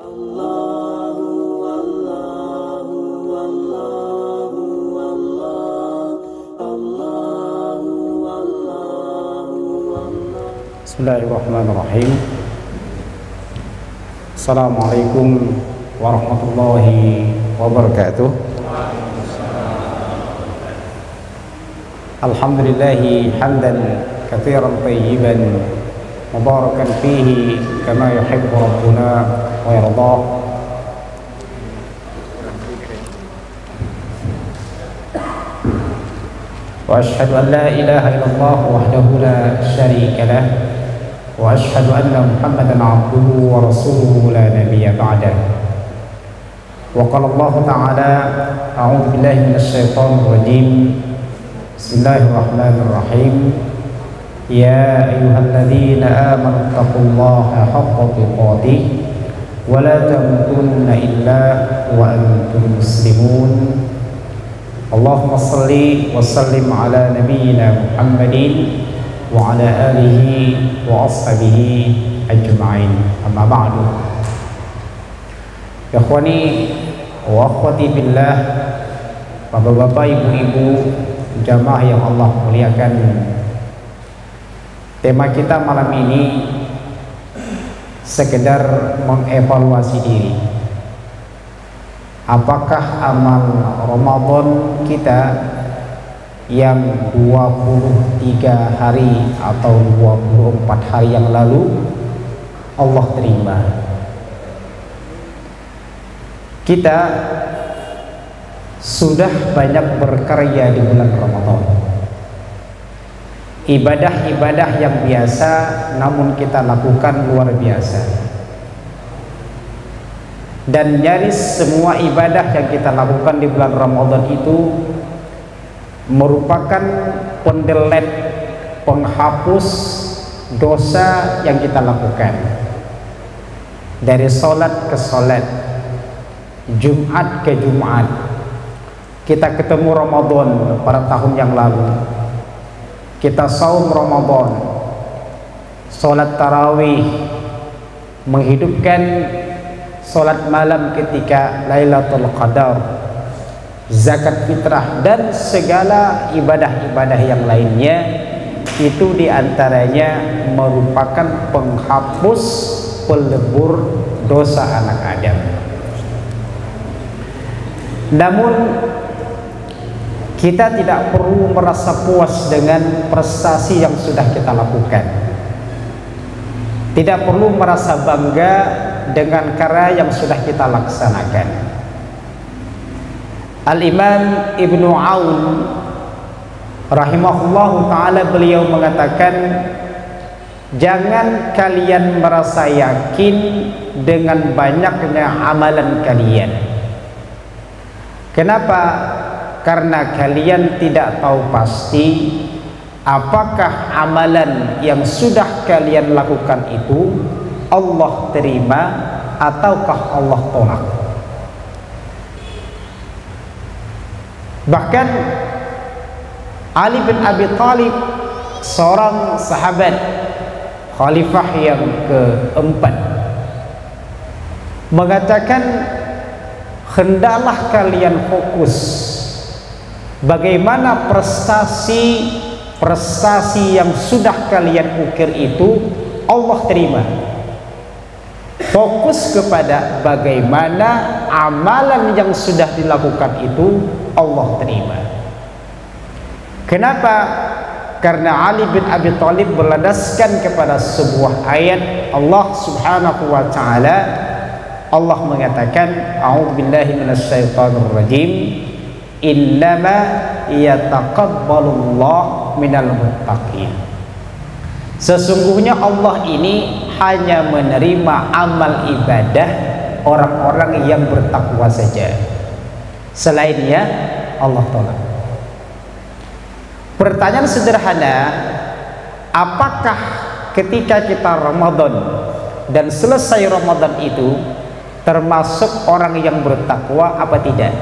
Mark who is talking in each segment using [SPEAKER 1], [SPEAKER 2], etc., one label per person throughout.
[SPEAKER 1] Bismillahirrahmanirrahim. Assalamualaikum warahmatullahi wabarakatuh. Alhamdulillahi hamdan katsiran tayyiban mubarakan fihi kama yuhibbu rabbuna wa yardah. Wa asyhadu an la ilaha illallah wahdahu la syarika lah wa asyhadu anna Muhammadan abduhu wa rasuluhu la nabiyya ba'dah. Wa qala Allah ta'ala a'udzu billahi minasyaitonir rajim. Bismillahirrahmanirrahim. Ya ayyuhalladzina amanu taqullaha haqqa tuqatih wa la tamutunna illa wa antum muslimun. Allahumma salli wa sallim ala nabiyyina Muhammadin wa ala alihi wa ashabihi ajma'in. Amma ba'du. Ikhwani wa akhwati billah, bapak-bapak, ibu-ibu, jamaah yang Allah muliakan. Tema kita malam ini sekedar mengevaluasi diri. Apakah amal Ramadan kita yang 23 hari atau 24 hari yang lalu Allah terima? Kita sudah banyak berkarya di bulan Ramadan, ibadah-ibadah yang biasa namun kita lakukan luar biasa. Dan nyaris semua ibadah yang kita lakukan di bulan Ramadan itu merupakan pendelet, penghapus dosa yang kita lakukan. Dari solat ke solat, Jumat ke Jumat, kita ketemu Ramadan pada tahun yang lalu, kita saum Ramadan, solat tarawih, menghidupkan solat malam ketika Lailatul Qadar, zakat fitrah, dan segala ibadah-ibadah yang lainnya. Itu diantaranya merupakan penghapus, pelebur dosa anak Adam. Namun kita tidak perlu merasa puas dengan prestasi yang sudah kita lakukan, tidak perlu merasa bangga dengan karya yang sudah kita laksanakan. Al-Imam Ibnu Aun rahimahullahu ta'ala, beliau mengatakan, jangan kalian merasa yakin dengan banyaknya amalan kalian. Kenapa? Karena kalian tidak tahu pasti apakah amalan yang sudah kalian lakukan itu Allah terima ataukah Allah tolak. Bahkan Ali bin Abi Thalib, seorang sahabat khalifah yang keempat, mengatakan, hendaklah kalian fokus bagaimana prestasi yang sudah kalian ukir itu Allah terima. Fokus kepada bagaimana amalan yang sudah dilakukan itu Allah terima. Kenapa? Karena Ali bin Abi Thalib berlandaskan kepada sebuah ayat Allah Subhanahu wa ta'ala. Allah mengatakan, a'udzubillahi minasyaitonir rajim, innama yataqabbalullah minal muttaqin. Sesungguhnya Allah ini hanya menerima amal ibadah orang-orang yang bertakwa saja. Selainnya Allah tolak. Pertanyaan sederhana, apakah ketika kita Ramadan dan selesai Ramadan itu termasuk orang yang bertakwa apa tidak?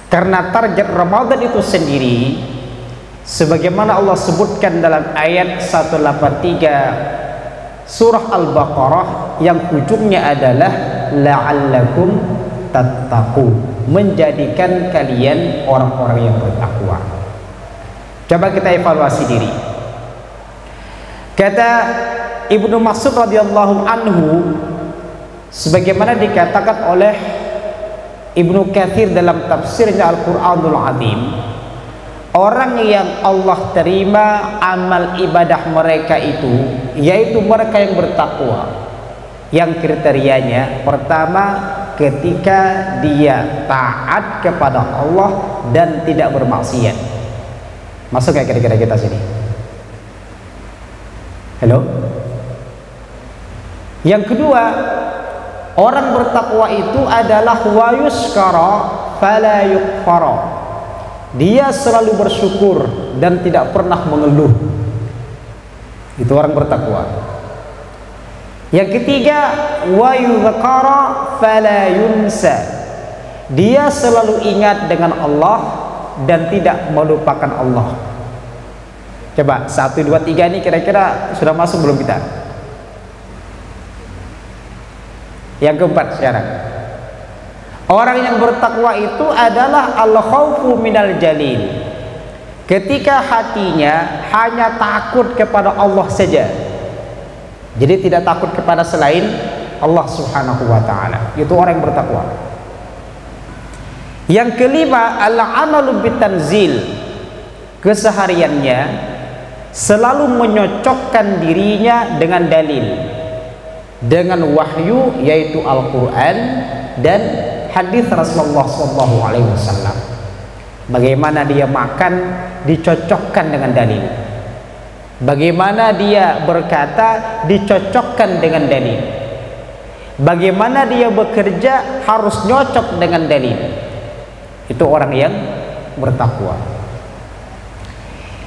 [SPEAKER 1] Karena target Ramadan itu sendiri, sebagaimana Allah sebutkan dalam ayat 183 surah Al-Baqarah, yang ujungnya adalah la'allakum tattaqun, menjadikan kalian orang-orang yang bertakwa. Coba kita evaluasi diri. Kata Ibnu Mas'ud radhiyallahu anhu, sebagaimana dikatakan oleh Ibnu Katsir dalam tafsirnya Al-Qur'anul Azim, orang yang Allah terima amal ibadah mereka itu yaitu mereka yang bertakwa, yang kriterianya pertama ketika dia taat kepada Allah dan tidak bermaksiat. Masuk gak kira-kira kita sini? Halo? Yang kedua, orang bertakwa itu adalah wa yuskara fala yukfara. Dia selalu bersyukur dan tidak pernah mengeluh. Itu orang bertakwa. Yang ketiga, wa yuzkara fala yunsa. Dia selalu ingat dengan Allah dan tidak melupakan Allah. Coba 1, 2, 3 ini kira-kira sudah masuk belum kita? Yang keempat sekarang, orang yang bertakwa itu adalah al-khaufu minal jalil. Ketika hatinya hanya takut kepada Allah saja, jadi tidak takut kepada selain Allah subhanahu wa ta'ala. Itu orang yang bertakwa. Yang kelima, al-amalu bitanzil. Kesehariannya selalu menyocokkan dirinya dengan dalil, dengan wahyu yaitu Al-Quran dan hadis Rasulullah SAW. Bagaimana dia makan dicocokkan dengan dalil, bagaimana dia berkata dicocokkan dengan dalil, bagaimana dia bekerja harus nyocok dengan dalil. Itu orang yang bertakwa.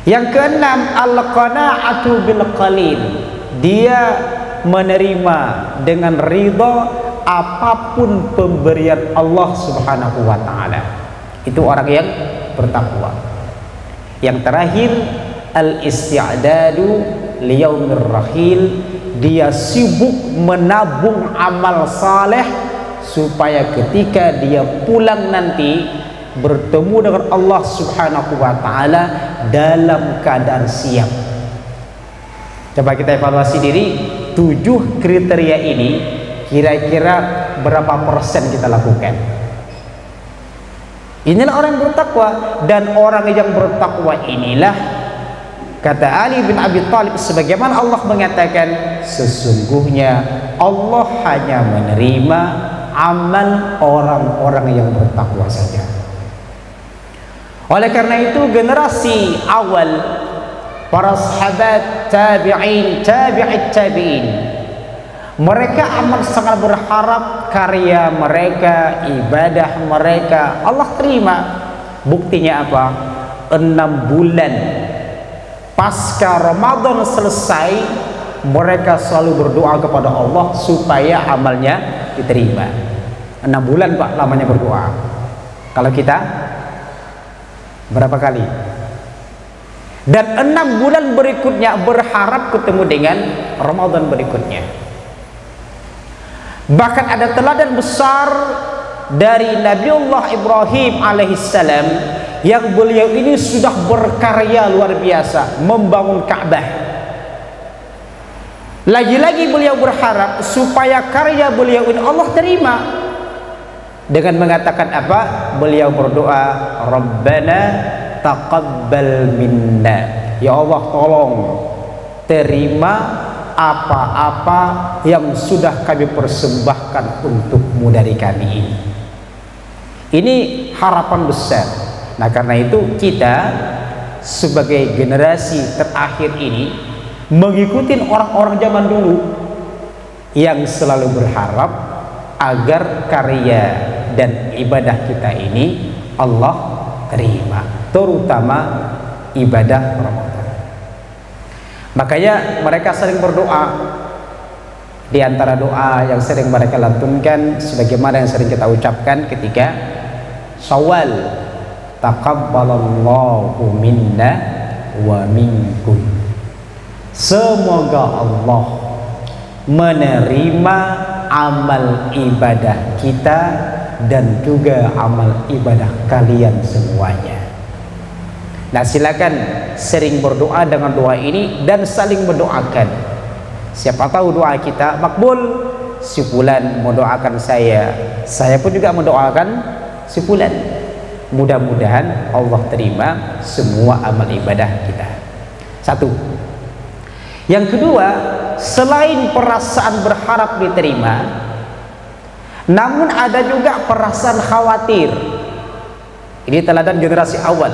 [SPEAKER 1] Yang keenam, al-qana'atu bil qalil. Dia menerima dengan ridha apapun pemberian Allah subhanahu wa ta'ala. Itu orang yang bertakwa. Yang terakhir, al-isti'dadu liyaumir rahil. Dia sibuk menabung amal saleh supaya ketika dia pulang nanti bertemu dengan Allah subhanahu wa ta'ala dalam keadaan siap. Coba kita evaluasi diri, 7 kriteria ini kira-kira berapa persen kita lakukan? Inilah orang yang bertakwa. Dan orang yang bertakwa inilah, kata Ali bin Abi Thalib, sebagaimana Allah mengatakan, sesungguhnya Allah hanya menerima amal orang-orang yang bertakwa saja. Oleh karena itu generasi awal, para sahabat, tabi'in, tabi'it tabi'in, mereka amat sangat berharap karya mereka, ibadah mereka Allah terima. Buktinya apa? 6 bulan pasca Ramadan selesai, mereka selalu berdoa kepada Allah supaya amalnya diterima. 6 bulan Pak lamanya berdoa. Kalau kita berapa kali? Dan 6 bulan berikutnya berharap ketemu dengan Ramadan berikutnya. Bahkan ada teladan besar dari Nabiullah Ibrahim alaihissalam, yang beliau ini sudah berkarya luar biasa membangun Ka'bah. Lagi-lagi beliau berharap supaya karya beliau ini Allah terima dengan mengatakan apa? Beliau berdoa, Rabbana taqabbal minna. Ya Allah, tolong terima apa-apa yang sudah kami persembahkan untukmu dari kami ini. Ini harapan besar. Nah, karena itu kita sebagai generasi terakhir ini mengikuti orang-orang zaman dulu yang selalu berharap agar karya dan ibadah kita ini Allah terima, terutama ibadah Ramadan. Makanya mereka sering berdoa. Di antara doa yang sering mereka lantunkan sebagaimana yang sering kita ucapkan ketika Syawal, taqabbalallahu minna wa minkum. Semoga Allah menerima amal ibadah kita dan juga amal ibadah kalian semuanya. Nah, silakan sering berdoa dengan doa ini dan saling mendoakan. Siapa tahu doa kita makbul. Si fulan mendoakan saya pun juga mendoakan si fulan. Mudah-mudahan Allah terima semua amal ibadah kita. Satu. Yang kedua, selain perasaan berharap diterima, namun ada juga perasaan khawatir. Ini teladan generasi awal.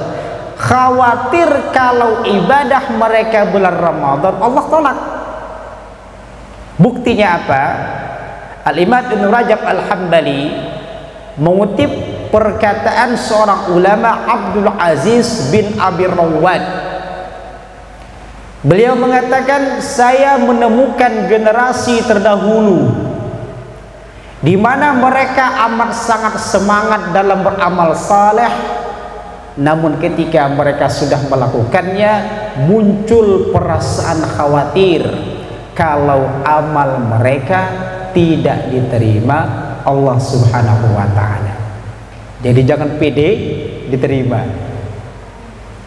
[SPEAKER 1] Khawatir kalau ibadah mereka bulan Ramadan Allah tolak. Buktinya apa? Al-Imam Ibn Rajab Al-Hambali mengutip perkataan seorang ulama, Abdul Aziz bin Abi Rawad. Beliau mengatakan, saya menemukan generasi terdahulu di mana mereka amat sangat semangat dalam beramal saleh, namun ketika mereka sudah melakukannya muncul perasaan khawatir kalau amal mereka tidak diterima Allah Subhanahu wa ta'ala. Jadi jangan pede diterima,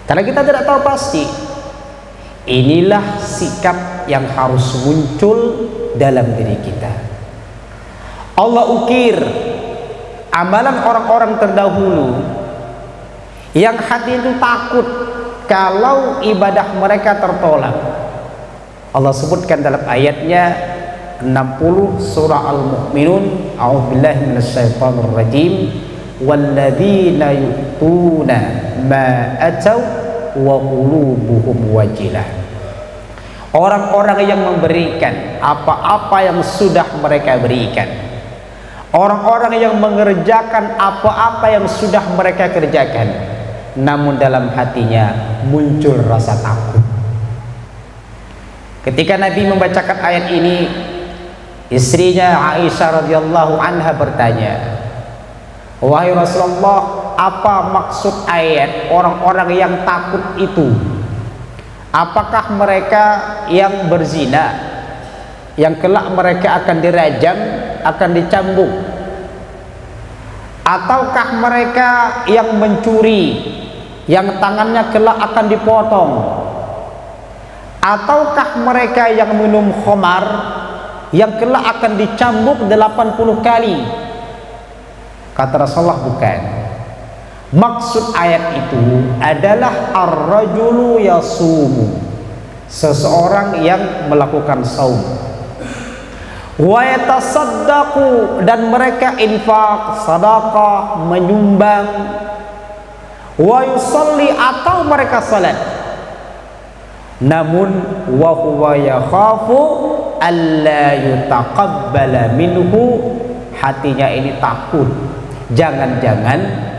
[SPEAKER 1] karena kita tidak tahu pasti. Inilah sikap yang harus muncul dalam diri kita. Allah ukir amalan orang-orang terdahulu yang hati itu takut kalau ibadah mereka tertolak. Allah sebutkan dalam ayatnya 60 surah Al-Mu'minun, a'udzubillahi minasyaitonir rajim, walladzina yu'tuna ma atau wa qulubuhum wajilah. Orang-orang yang memberikan apa-apa yang sudah mereka berikan, orang-orang yang mengerjakan apa-apa yang sudah mereka kerjakan, namun dalam hatinya muncul rasa takut. Ketika Nabi membacakan ayat ini, istrinya Aisyah radhiyallahu anha bertanya, wahai Rasulullah, apa maksud ayat orang-orang yang takut itu? Apakah mereka yang berzina, yang kelak mereka akan dirajam, akan dicambuk? Ataukah mereka yang mencuri, yang tangannya kelak akan dipotong? Ataukah mereka yang minum khamar, yang kelak akan dicambuk 80 kali? Kata Rasulullah, bukan. Maksud ayat itu adalah ar-rajulu yasumu, seseorang yang melakukan saum, wa yatasaddaqu, dan mereka infak, sedekah, menyumbang, wa yusalli, atau mereka salat, namun wa huwa yakhafu alla yutaqabbala minhu, hatinya ini takut jangan-jangan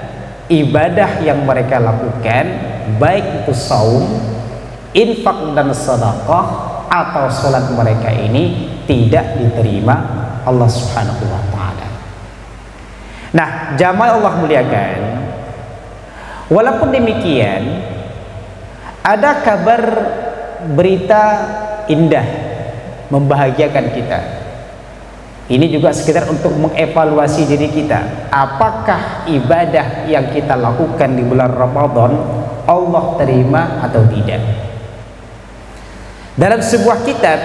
[SPEAKER 1] ibadah yang mereka lakukan, baik itu saum, infak dan sedekah atau salat mereka ini tidak diterima Allah Subhanahu wa ta'ala. Nah, jamaah Allah muliakan, walaupun demikian ada kabar berita indah membahagiakan kita. Ini juga sekedar untuk mengevaluasi diri kita. Apakah ibadah yang kita lakukan di bulan Ramadan Allah terima atau tidak? Dalam sebuah kitab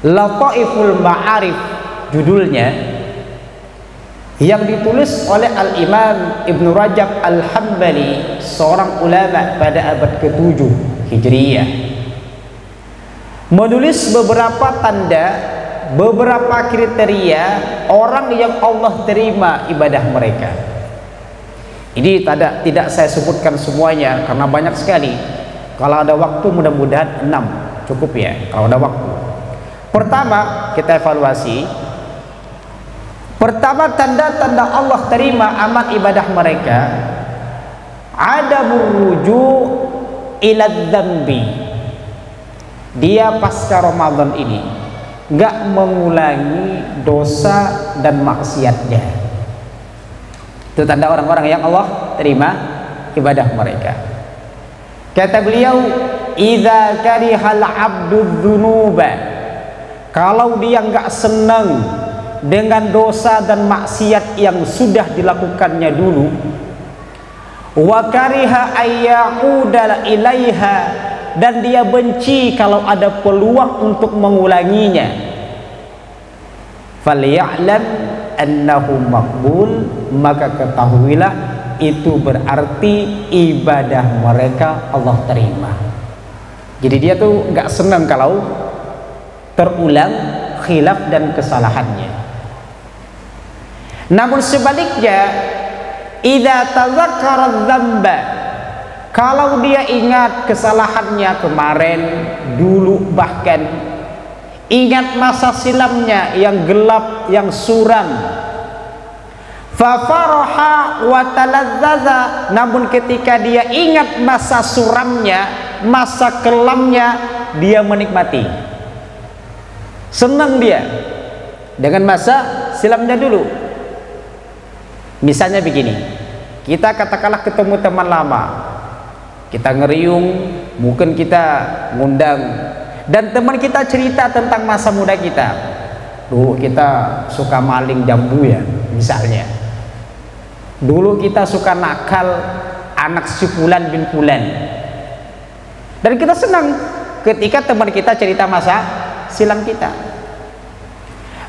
[SPEAKER 1] Lataiful Ma'arif judulnya, yang ditulis oleh Al-Imam Ibn Rajab Al-Hambali, seorang ulama pada abad ke-7 Hijriyah, menulis beberapa tanda, beberapa kriteria orang yang Allah terima ibadah mereka. Ini tidak saya sebutkan semuanya karena banyak sekali. Kalau ada waktu mudah-mudahan 6 cukup ya, kalau ada waktu. Pertama, kita evaluasi. Pertama, tanda-tanda Allah terima amal ibadah mereka, adamur ruju' ila dzambi. Dia pasca Ramadan ini enggak mengulangi dosa dan maksiatnya. Itu tanda orang-orang yang Allah terima ibadah mereka. Kata beliau, idza karihal 'abdu dzunuba kalau dia nggak senang dengan dosa dan maksiat yang sudah dilakukannya dulu, wa kariha ayyauda ilaiha, dan dia benci kalau ada peluang untuk mengulanginya, falya'lam annahu maqbul, maka ketahuilah itu berarti ibadah mereka Allah terima. Jadi dia tuh nggak senang kalau terulang khilaf dan kesalahannya. Namun sebaliknya, idza tazakkara dzamba, kalau dia ingat kesalahannya kemarin dulu, bahkan ingat masa silamnya yang gelap, yang suram, fa faraha wa talazzaza, namun ketika dia ingat masa suramnya, masa kelamnya, dia menikmati, senang dia dengan masa silamnya dulu. Misalnya begini, kita katakanlah ketemu teman lama, kita ngeriung, mungkin kita ngundang, dan teman kita cerita tentang masa muda kita. Dulu kita suka maling jambu ya, misalnya. Dulu kita suka nakal anak si Fulan bin Fulan. Dan kita senang ketika teman kita cerita masa silam kita.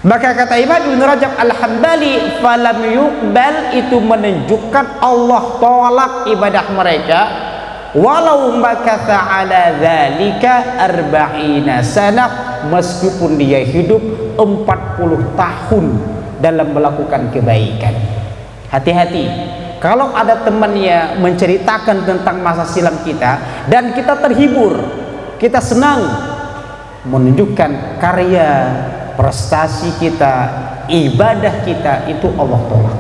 [SPEAKER 1] Maka kata Imam Ibn Rajab Al-Hambali, falam yuqbal, itu menunjukkan Allah tolak ibadah mereka, walau makatha ala dzalika arba'ina sanah, meskipun dia hidup 40 tahun dalam melakukan kebaikan. Hati-hati kalau ada temannya menceritakan tentang masa silam kita dan kita terhibur, kita senang, menunjukkan karya prestasi kita, ibadah kita itu Allah tolak.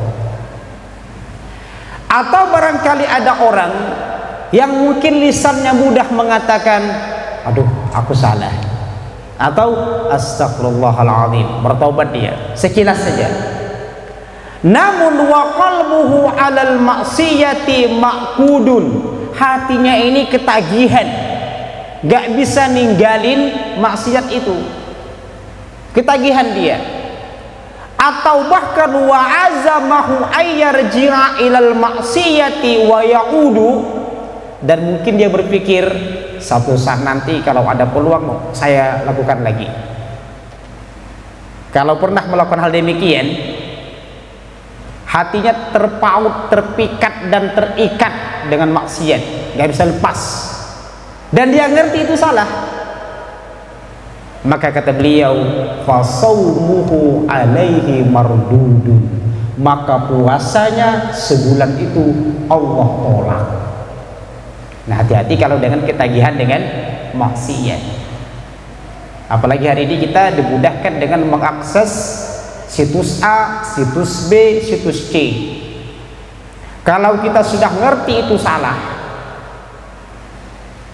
[SPEAKER 1] Atau barangkali ada orang yang mungkin lisannya mudah mengatakan, aduh aku salah, atau astagfirullahaladzim, bertobat dia sekilas saja, namun wa qalbuhu alal maksiyati ma'kudun, hatinya ini ketagihan, gak bisa ninggalin maksiat itu, ketagihan dia. Atau bahkan wa azamahu ayyarji'a ilal maksiyati wa ya'udu, dan mungkin dia berpikir satu saat nanti kalau ada peluang saya lakukan lagi. Kalau pernah melakukan hal demikian, hatinya terpaut, terpikat dan terikat dengan maksiat, gak bisa lepas, dan dia ngerti itu salah. Maka kata beliau, fasaumuhu alaihi mardudun, maka puasanya sebulan itu Allah tolak. Nah, hati-hati kalau dengan ketagihan dengan maksiat. Apalagi hari ini kita dimudahkan dengan mengakses situs A, situs B, situs C. Kalau kita sudah ngerti itu salah,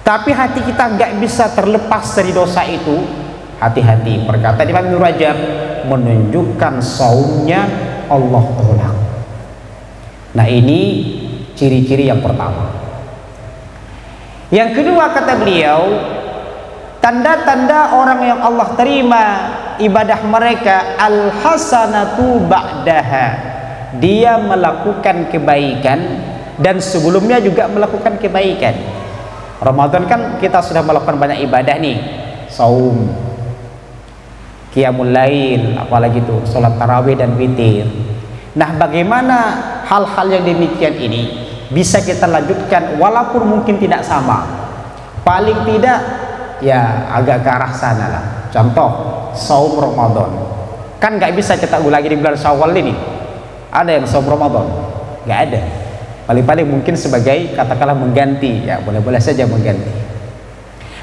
[SPEAKER 1] tapi hati kita nggak bisa terlepas dari dosa itu, hati-hati. Perkataan Imam Ibn Rajab menunjukkan saumnya Allah tolak. Nah, ini ciri-ciri yang pertama. Yang kedua kata beliau, tanda-tanda orang yang Allah terima ibadah mereka, al-hasanatu ba'daha, dia melakukan kebaikan dan sebelumnya juga melakukan kebaikan. Ramadan kan kita sudah melakukan banyak ibadah nih, saum, qiyamul lail, apalagi itu sholat tarawih dan witir. Nah, bagaimana hal-hal yang demikian ini bisa kita lanjutkan walaupun mungkin tidak sama, paling tidak ya agak ke arah sana lah. Contoh saum Ramadan, kan nggak bisa kita ulangi di bulan Syawal ini. Ada yang saum Ramadan? Nggak ada. Paling-paling mungkin sebagai katakanlah mengganti, ya boleh-boleh saja mengganti.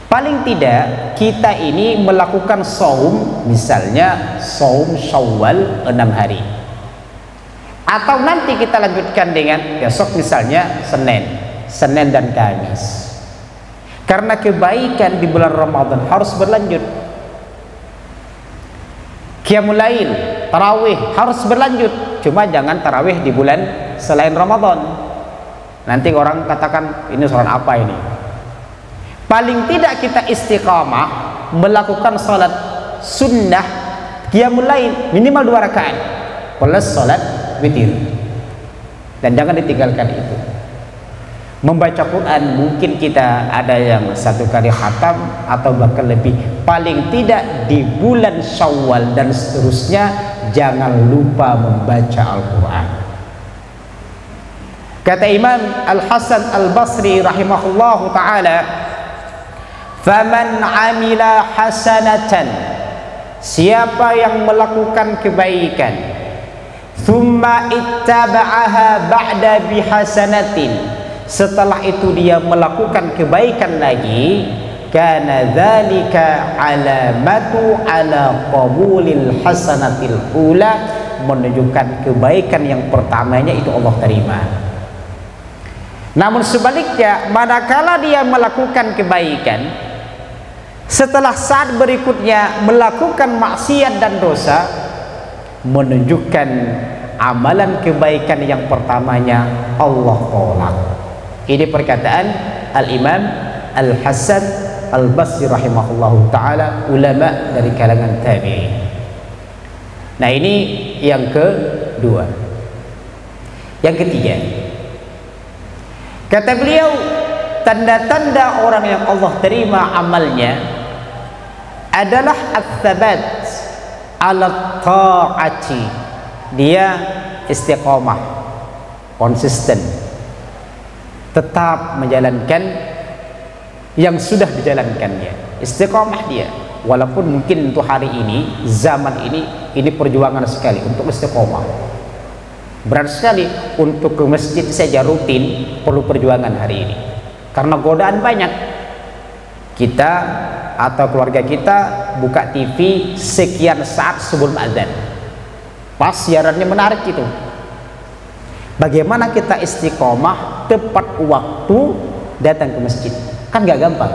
[SPEAKER 1] Paling tidak kita ini melakukan saum, misalnya saum Syawal 6 hari, atau nanti kita lanjutkan dengan besok misalnya Senin dan Kamis. Karena kebaikan di bulan Ramadan harus berlanjut. Qiyamul lail, tarawih harus berlanjut. Cuma jangan tarawih di bulan selain Ramadan. Nanti orang katakan ini sholat apa ini. Paling tidak kita istiqamah melakukan sholat sunnah qiyamul lail minimal 2 rakaat plus salat witir. Dan jangan ditinggalkan itu. Membaca Quran mungkin kita ada yang 1 kali khatam atau bahkan lebih, paling tidak di bulan Syawal dan seterusnya jangan lupa membaca Al-Quran. Kata Imam Al-Hasan Al-Basri rahimahullahu ta'ala, faman amila hasanatan, siapa yang melakukan kebaikan, thumma ittaba'aha ba'da bihasanatin, setelah itu dia melakukan kebaikan lagi, kana dzalika alamatu ala qabulil hasanatil ula, menunjukkan kebaikan yang pertamanya itu Allah terima. Namun sebaliknya, manakala dia melakukan kebaikan, setelah saat berikutnya melakukan maksiat dan dosa, menunjukkan amalan kebaikan yang pertamanya Allah tolak. Ini perkataan Al-Imam Al-Hasan Al-Basri rahimahullahu ta'ala, ulama dari kalangan tabi'in. Nah, ini yang kedua. Yang ketiga, kata beliau, tanda-tanda orang yang Allah terima amalnya adalah at-thabat ala ta'ati, dia istiqamah, konsisten, tetap menjalankan yang sudah dijalankannya, istiqamah dia. Walaupun mungkin untuk hari ini, zaman ini perjuangan sekali untuk istiqamah, berat sekali. Untuk ke masjid saja rutin perlu perjuangan hari ini, karena godaan banyak. Kita atau keluarga kita buka TV sekian saat sebelum azan, pas siarannya menarik itu. Bagaimana kita istiqomah tepat waktu datang ke masjid? Kan gak gampang.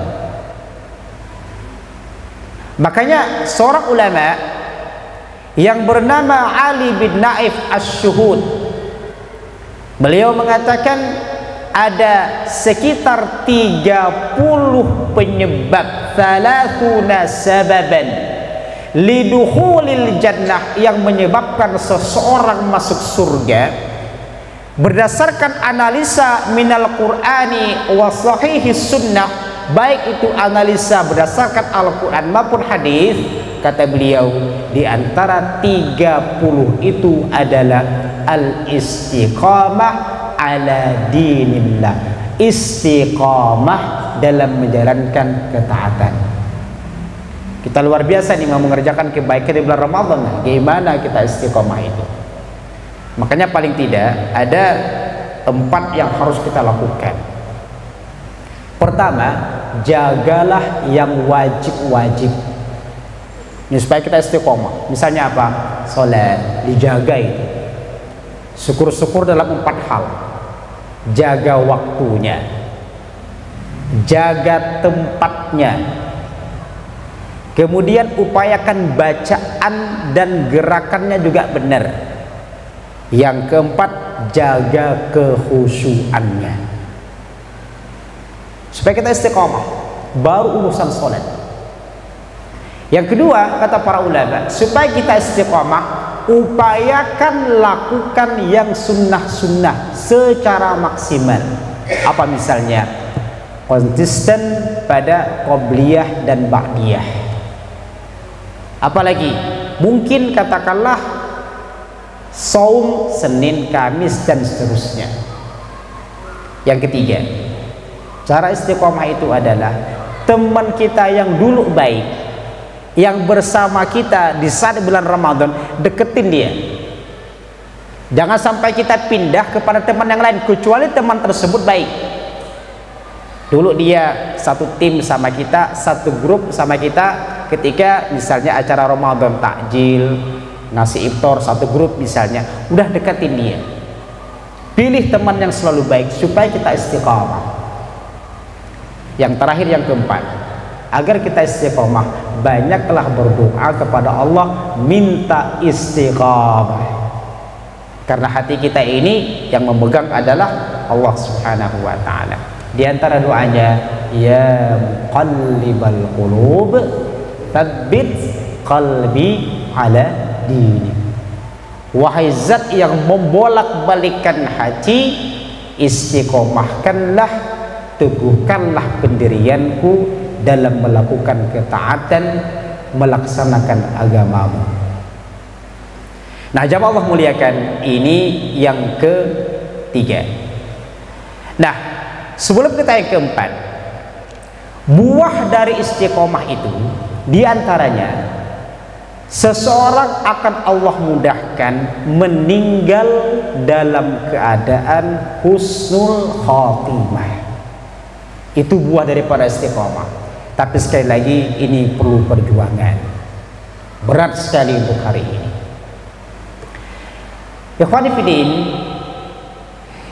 [SPEAKER 1] Makanya seorang ulama yang bernama Ali bin Naif Asy-Syuhud, beliau mengatakan ada sekitar 30 penyebab, 30 sababan lidukhulil jannah, yang menyebabkan seseorang masuk surga berdasarkan analisa minal Qur'ani wa sahihi sunnah, baik itu analisa berdasarkan Al-Quran maupun hadis. Kata beliau, di antara 30 itu adalah al-istiqamah ala dinillah, istiqamah dalam menjalankan ketaatan. Kita luar biasa nih mau mengerjakan kebaikan di bulan Ramadan. Gimana kita istiqamah itu? Makanya paling tidak ada 4 yang harus kita lakukan. Pertama, jagalah yang wajib-wajib. Ini supaya kita istiqomah. Misalnya apa? Salat, dijaga itu. Syukur-syukur dalam 4 hal. Jaga waktunya, jaga tempatnya, kemudian upayakan bacaan dan gerakannya juga benar. Yang keempat, jaga kekhusyuannya, supaya kita istiqomah. Baru urusan sholat. Yang kedua, kata para ulama, supaya kita istiqomah, upayakan lakukan yang sunnah-sunnah secara maksimal. Apa misalnya? Konsisten pada qobliyah dan ba'diyah. Apalagi? Mungkin katakanlah saum Senin, Kamis dan seterusnya. Yang ketiga, cara istiqomah itu adalah teman kita yang dulu baik, yang bersama kita di saat bulan Ramadan, deketin dia. Jangan sampai kita pindah kepada teman yang lain kecuali teman tersebut baik. Dulu dia satu tim sama kita, satu grup sama kita, ketika misalnya acara Ramadan takjil, ngasih iftar, satu grup misalnya, udah deketin dia. Pilih teman yang selalu baik supaya kita istiqamah. Yang terakhir, yang keempat, agar kita istiqamah, banyaklah berdoa kepada Allah, minta istiqamah, karena hati kita ini yang memegang adalah Allah Subhanahu wa ta'ala. Di antara doanya, ya muqallibal qulub tsabbit qalbi ala dini. Wahai zat yang membolak-balikan hati, istiqomahkanlah, teguhkanlah pendirianku dalam melakukan ketaatan, melaksanakan agamamu. Nah, jamaah Allah muliakan, ini yang ketiga. Nah, sebelum kita yang keempat, buah dari istiqomah itu diantaranya seseorang akan Allah mudahkan meninggal dalam keadaan husnul khatimah. Itu buah daripada istiqomah. Tapi sekali lagi, ini perlu perjuangan, berat sekali untuk hari ini. Ikhwani fillah,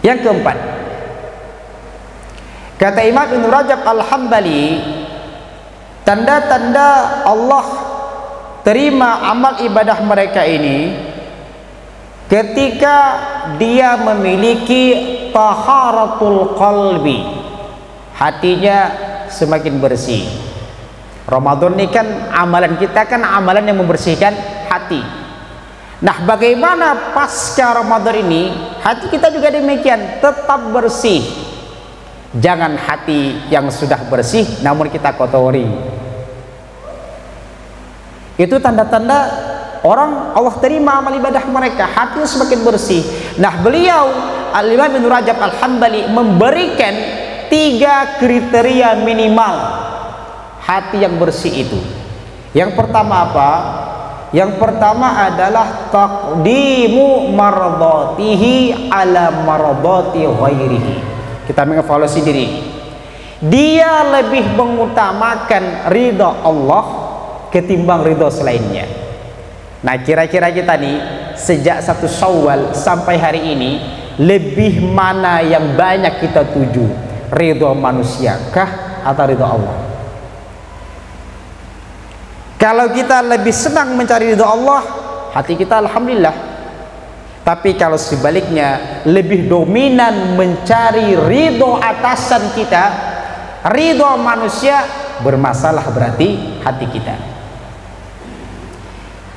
[SPEAKER 1] yang keempat, kata Imam Ibn Rajab Al-Hambali, tanda-tanda Allah terima amal ibadah mereka ini ketika dia memiliki taharatul qalbi, hatinya semakin bersih. Ramadan ini kan amalan kita kan amalan yang membersihkan hati. Nah, bagaimana pasca Ramadan ini hati kita juga demikian, tetap bersih. Jangan hati yang sudah bersih namun kita kotori. Itu tanda-tanda orang Allah terima amal ibadah mereka, hatinya semakin bersih. Nah, beliau Al-Imam Ibn Rajab Al-Hambali memberikan 3 kriteria minimal hati yang bersih itu. Yang pertama apa? Yang pertama adalah taqdimu mardatihi ala mardati ghairihi. Kita mengevaluasi diri. Dia lebih mengutamakan ridha Allah ketimbang ridha selainnya. Nah, kira-kira kita nih sejak 1 Syawal sampai hari ini, lebih mana yang banyak kita tuju? Ridha manusiakah atau ridha Allah? Kalau kita lebih senang mencari ridha Allah, hati kita alhamdulillah. Tapi kalau sebaliknya, lebih dominan mencari ridha atasan kita, ridha manusia, bermasalah berarti hati kita.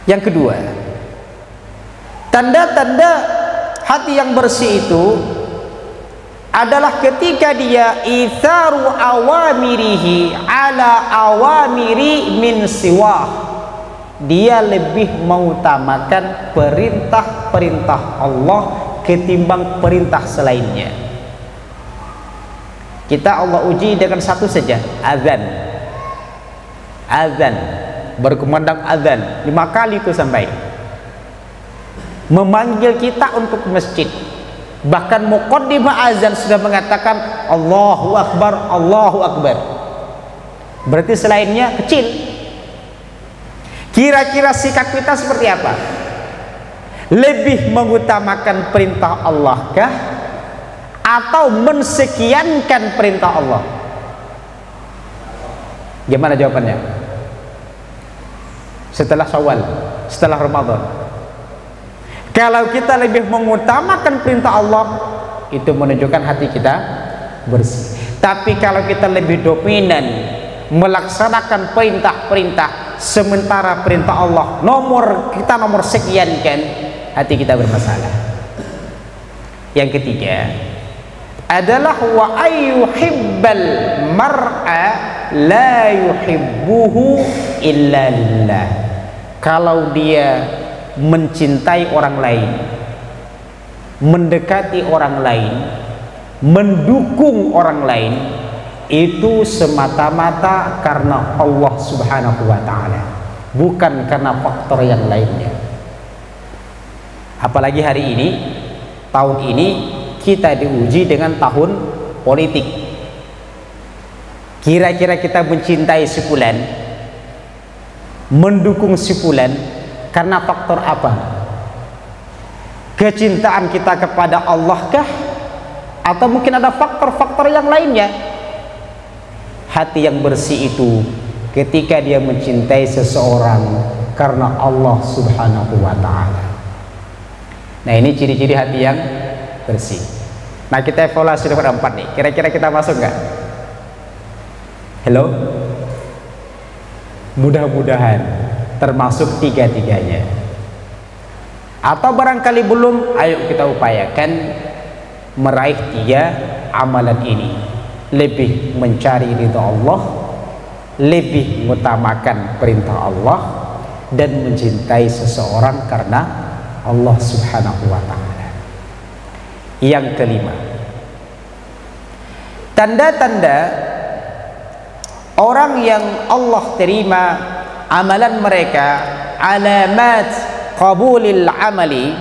[SPEAKER 1] Yang kedua, tanda-tanda hati yang bersih itu adalah ketika dia itharu awamirihi ala awamiri min siwah. Dia lebih mengutamakan perintah-perintah Allah ketimbang perintah selainnya. Kita Allah uji dengan satu saja, azan. Azan, berkumandang azan 5 kali itu sampai memanggil kita untuk masjid. Bahkan muqaddimah azan sudah mengatakan Allahu Akbar, Allahu Akbar. Berarti selainnya kecil. Kira-kira sikap kita seperti apa? Lebih mengutamakan perintah Allah kah? Atau mensekiankan perintah Allah? Gimana jawabannya? Setelah Syawal, setelah Ramadan. Kalau kita lebih mengutamakan perintah Allah, itu menunjukkan hati kita bersih. Tapi kalau kita lebih dominan melaksanakan perintah-perintah, sementara perintah Allah nomor sekian kan, hati kita bermasalah. Yang ketiga adalah wa ayyuhibbal mar'a la yuhibbuhu illa lillah. Kalau dia mencintai orang lain, mendekati orang lain, mendukung orang lain, itu semata-mata karena Allah Subhanahu wa ta'ala, bukan karena faktor yang lainnya. Apalagi hari ini, tahun ini kita diuji dengan tahun politik. Kira-kira kita mencintai si fulan, mendukung si fulan karena faktor apa? Kecintaan kita kepada Allah kah? Atau mungkin ada faktor-faktor yang lainnya? Hati yang bersih itu ketika dia mencintai seseorang karena Allah Subhanahu wa ta'ala. Nah, ini ciri-ciri hati yang bersih. Nah, kita evaluasi nomor 4 nih. Kira-kira kita masuk nggak? Hello? Mudah-mudahan. termasuk tiga-tiganya. Atau barangkali belum, ayo kita upayakan meraih 3 amalan ini. Lebih mencari ridha Allah, lebih mengutamakan perintah Allah, dan mencintai seseorang karena Allah Subhanahu wa ta'ala. Yang kelima, tanda-tanda orang yang Allah terima amalan mereka, alamat qabulil amali,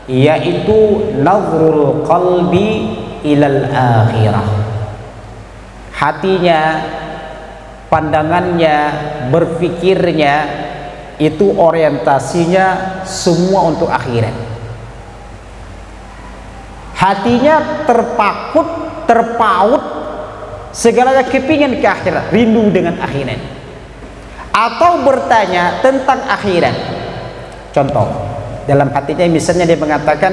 [SPEAKER 1] yaitu nazrul qalbi ilal akhirah. Hatinya, pandangannya, berfikirnya itu orientasinya semua untuk akhirat. Hatinya terpaut segalanya kepingin ke akhirat, rindu dengan akhirat, atau bertanya tentang akhirat. Contoh, dalam hatinya misalnya dia mengatakan,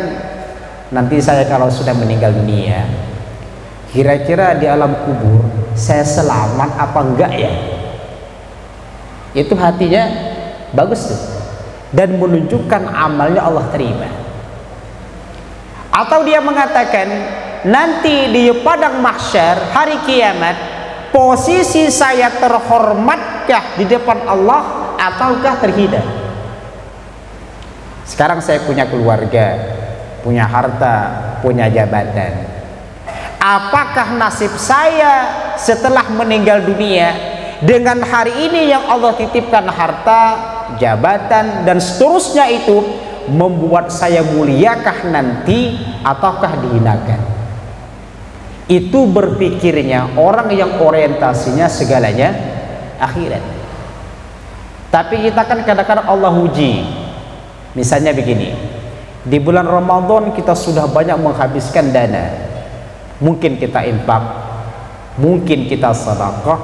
[SPEAKER 1] nanti saya kalau sudah meninggal dunia, kira-kira di alam kubur saya selamat apa enggak ya? Itu hatinya bagus tuh, dan menunjukkan amalnya Allah terima. Atau dia mengatakan, nanti di padang mahsyar hari kiamat, posisi saya terhormatkah di depan Allah ataukah terhina? Sekarang saya punya keluarga, punya harta, punya jabatan. Apakah nasib saya setelah meninggal dunia dengan hari ini yang Allah titipkan harta, jabatan, dan seterusnya itu membuat saya muliakah nanti ataukah dihinakan? Itu berpikirnya orang yang orientasinya segalanya akhirat. Tapi kita kan kadang-kadang Allah uji. Misalnya begini, di bulan Ramadan kita sudah banyak menghabiskan dana, mungkin kita infak, mungkin kita sedekah,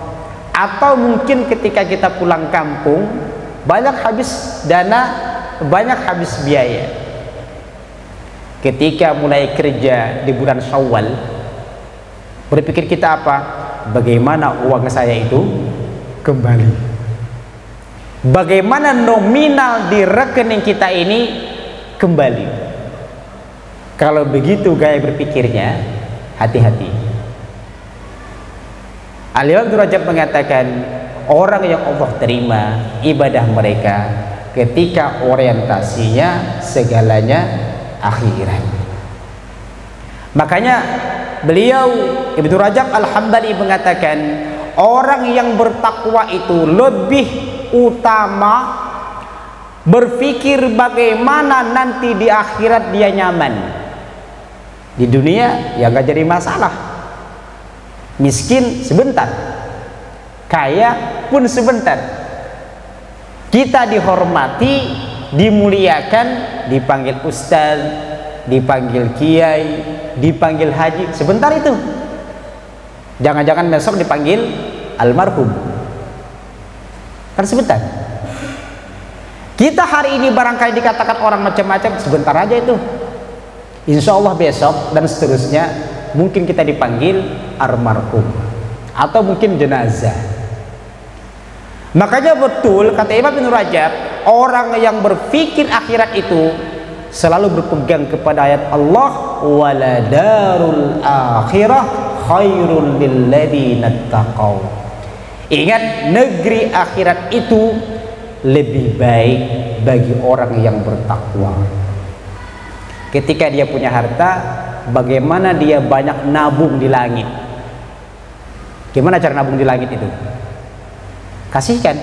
[SPEAKER 1] atau mungkin ketika kita pulang kampung banyak habis dana, banyak habis biaya. Ketika mulai kerja di bulan Syawal, berpikir kita apa? Bagaimana uang saya itu kembali? Bagaimana nominal di rekening kita ini kembali? Kalau begitu gaya berpikirnya, hati-hati. Al-Imam Ibnu Rajab mengatakan, orang yang Allah terima ibadah mereka ketika orientasinya segalanya akhirat. Makanya beliau Ibnu Rajab Al-Hambali mengatakan, orang yang bertakwa itu lebih utama berpikir bagaimana nanti di akhirat dia nyaman. Di dunia ya gak jadi masalah, miskin sebentar, kaya pun sebentar. Kita dihormati, dimuliakan, dipanggil ustaz, dipanggil kiai, dipanggil haji, sebentar itu. Jangan-jangan besok dipanggil almarhum, kan sebentar. Kita hari ini barangkali dikatakan orang macam-macam, sebentar aja itu. Insya Allah besok dan seterusnya mungkin kita dipanggil almarhum atau mungkin jenazah. Makanya betul kata Imam Ibnu Rajab, orang yang berpikir akhirat itu selalu berpegang kepada ayat Allah, wala darul akhirah khairul lilladzina taqaw. Ingat, negeri akhirat itu lebih baik bagi orang yang bertakwa. Ketika dia punya harta, bagaimana dia banyak nabung di langit? Gimana cara nabung di langit itu? Kasihkan.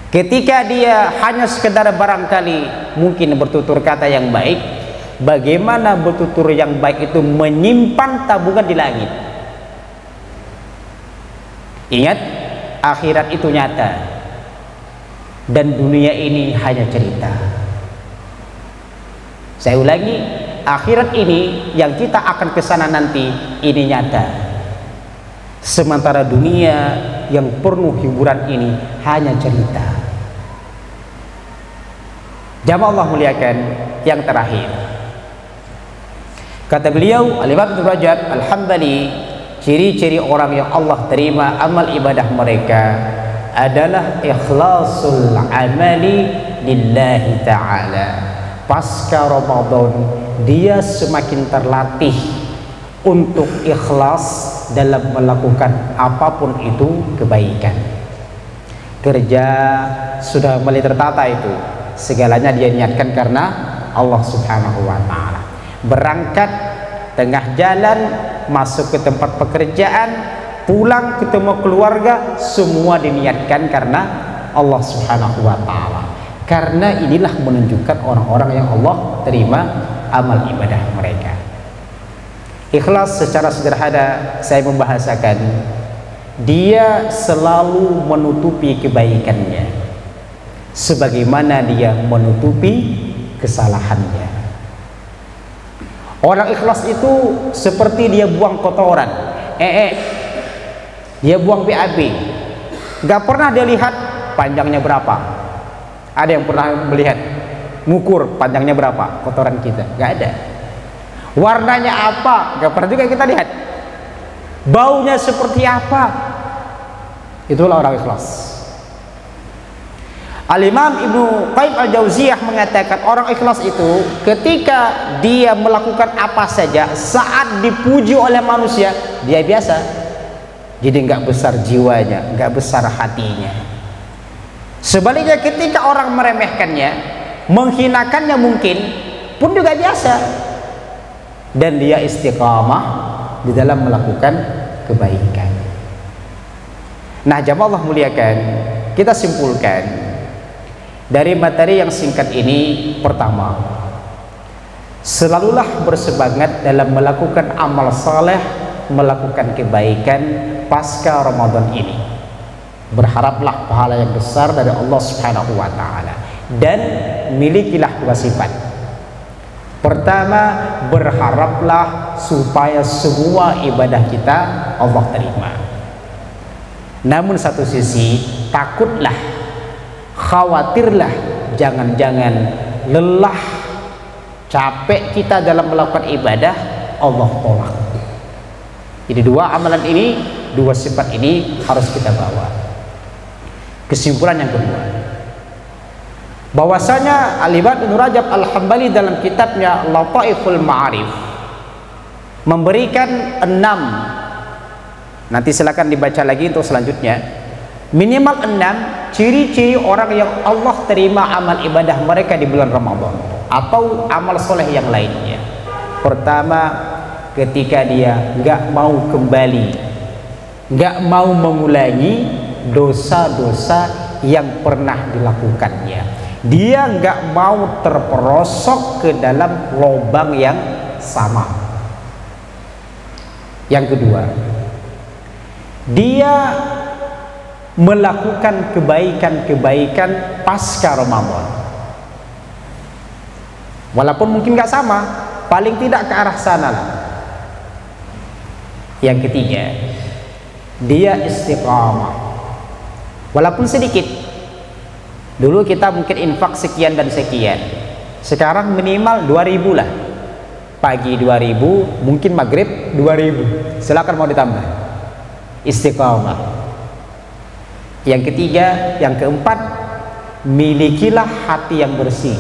[SPEAKER 1] Ketika dia hanya sekedar barangkali mungkin bertutur kata yang baik, bagaimana bertutur yang baik itu menyimpan tabungan di langit? Ingat, akhirat itu nyata dan dunia ini hanya cerita. Saya ulangi, akhirat ini yang kita akan ke sana nanti ini nyata. Sementara dunia yang penuh hiburan ini hanya cerita. Jamaah Allah muliakan, yang terakhir kata beliau Al-Imam Ibnu Rajab Al-Hambali, ciri-ciri orang yang Allah terima amal ibadah mereka, adalah ikhlasul amali lillahi ta'ala. Pasca Ramadan dia semakin terlatih untuk ikhlas dalam melakukan apapun itu kebaikan. Kerja sudah mulai tertata itu, segalanya dia niatkan karena Allah Subhanahu wa ta'ala. Berangkat tengah jalan, masuk ke tempat pekerjaan, pulang ketemu keluarga, semua diniatkan karena Allah Subhanahu wa ta'ala. Karena inilah menunjukkan orang-orang yang Allah terima amal ibadah mereka. Ikhlas secara sederhana saya membahasakan, dia selalu menutupi kebaikannya sebagaimana dia menutupi kesalahannya. Orang ikhlas itu seperti dia buang kotoran, dia buang BAB, gak pernah dia lihat panjangnya berapa. Ada yang pernah melihat ngukur panjangnya berapa kotoran kita? Gak ada. Warnanya apa? Gak pernah juga kita lihat. Baunya seperti apa? Itulah orang ikhlas. Al-Imam Ibnu Qayyim Al-Jauziyah mengatakan orang ikhlas itu ketika dia melakukan apa saja saat dipuji oleh manusia dia biasa, jadi nggak besar jiwanya, nggak besar hatinya. Sebaliknya ketika orang meremehkannya, menghinakannya mungkin pun juga biasa, dan dia istiqamah di dalam melakukan kebaikan. Nah, jamaah Allah muliakan, kita simpulkan dari materi yang singkat ini, pertama, selalulah bersemangat dalam melakukan amal saleh, melakukan kebaikan pasca Ramadan ini. Berharaplah pahala yang besar dari Allah Subhanahu wa ta'ala, dan milikilah dua sifat. Pertama, berharaplah supaya semua ibadah kita Allah terima. Namun satu sisi, takutlah, khawatirlah, jangan-jangan lelah, capek kita dalam melakukan ibadah Allah tolak. Jadi dua amalan ini, dua sifat ini harus kita bawa. Kesimpulan yang kedua, bahwasanya Al-Imam Ibnu Rajab Al-Hambali dalam kitabnya Lataiful Ma'arif memberikan 6, nanti silakan dibaca lagi untuk selanjutnya, minimal 6 ciri-ciri orang yang Allah terima amal ibadah mereka di bulan Ramadan atau amal soleh yang lainnya. Pertama, ketika dia nggak mau kembali, nggak mau mengulangi dosa-dosa yang pernah dilakukannya. Dia nggak mau terperosok ke dalam lubang yang sama. Yang kedua, dia melakukan kebaikan-kebaikan pasca Ramadan, walaupun mungkin nggak sama, paling tidak ke arah sana lah. Yang ketiga, dia istiqamah walaupun sedikit. Dulu kita mungkin infak sekian dan sekian, sekarang minimal 2000 lah. Pagi 2000, mungkin maghrib 2000, silakan mau ditambah. Istiqamah. Yang ketiga, yang keempat, milikilah hati yang bersih,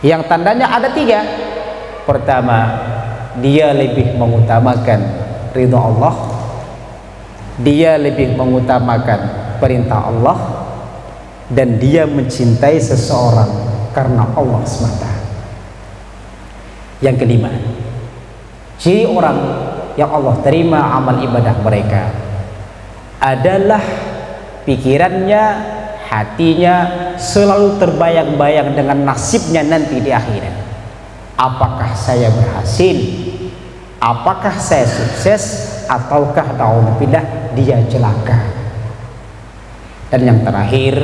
[SPEAKER 1] yang tandanya ada 3. Pertama, dia lebih mengutamakan ridha Allah, dia lebih mengutamakan perintah Allah, dan dia mencintai seseorang karena Allah semata. Yang kelima, ciri orang yang Allah terima amal ibadah mereka adalah pikirannya, hatinya selalu terbayang-bayang dengan nasibnya nanti di akhirat. Apakah saya berhasil? Apakah saya sukses? Ataukah naudzubillah dia celaka? Dan yang terakhir,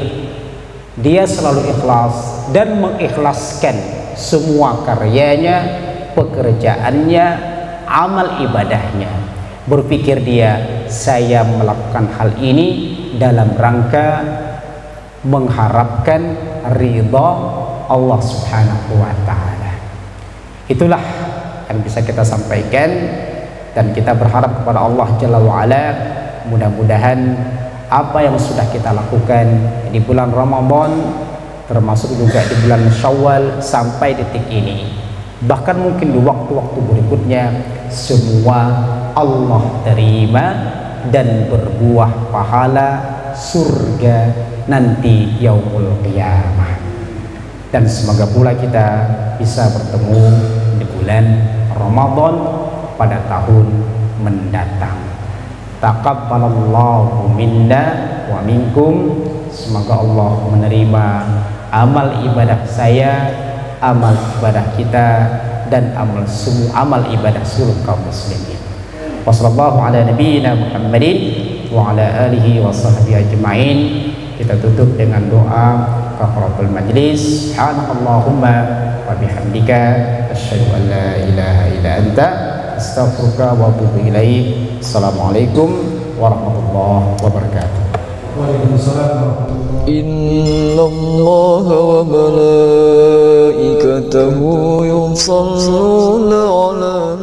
[SPEAKER 1] dia selalu ikhlas dan mengikhlaskan semua karyanya, pekerjaannya, amal ibadahnya. Berpikir dia, saya melakukan hal ini dalam rangka mengharapkan ridha Allah Subhanahu wa ta'ala. Itulah yang bisa kita sampaikan, dan kita berharap kepada Allah Jalla wa'ala, mudah-mudahan apa yang sudah kita lakukan di bulan Ramadan, termasuk juga di bulan Syawal sampai detik ini, bahkan mungkin di waktu-waktu berikutnya, semua Allah terima dan berbuah pahala surga nanti yaumul qiyamah. Dan semoga pula kita bisa bertemu di bulan Ramadan pada tahun mendatang. Taqabbalallahu minna wa minkum. Semoga Allah menerima amal ibadah saya, amal ibadah kita, dan amal ibadah seluruh kaum muslimin. Wassallallahu ala nabiyyina Muhammadin wa ala alihi wa sahbihi ajma'in. Kita tutup dengan doa kafaratul majlis. Subhanakallahumma wa bihamdika asyhadu an la ilaha illa anta astaghfiruka wa atubu ilaik. Assalamualaikum warahmatullahi wabarakatuh. Waalaikumsalam warahmatullahi wabarakatuh.
[SPEAKER 2] Innallaha wa malaikatahu yusholluna 'alan